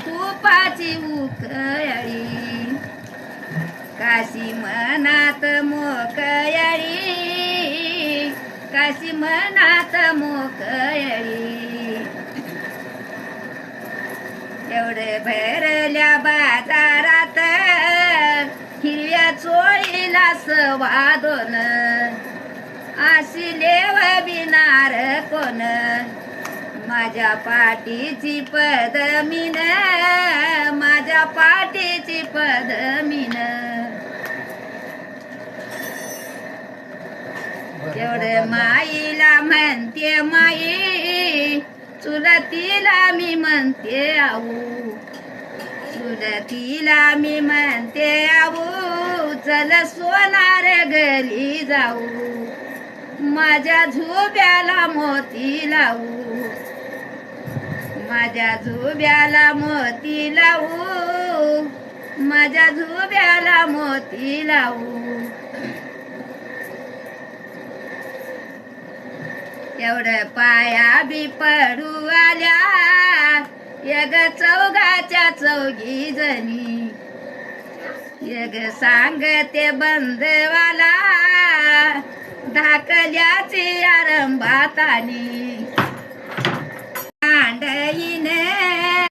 तुपाची उकळी काशी मनात मोकळी काशी मनात मोकळी एवढे भरल्या बाजारात हिरव्या चोळीला सवादोन अशी लेव बिनार कोण माझ्या पाठीची पदमीन माझ्या पाठीची पदमीन एवढे माईला म्हणते माई चुलतीला मी म्हणते आऊ चुलतीला मी म्हणते आऊ चल सोनार गली जाऊ माझ्या झोब्याला मोती लावू माझ्या झोब्याला मोती लावू माझ्या झोब्याला मोती लावू एवढं पाया बी पडू आल्या यग चौघाच्या चौघी जणी यग सांगते बंदवाला धाकल्याची आरंभातानी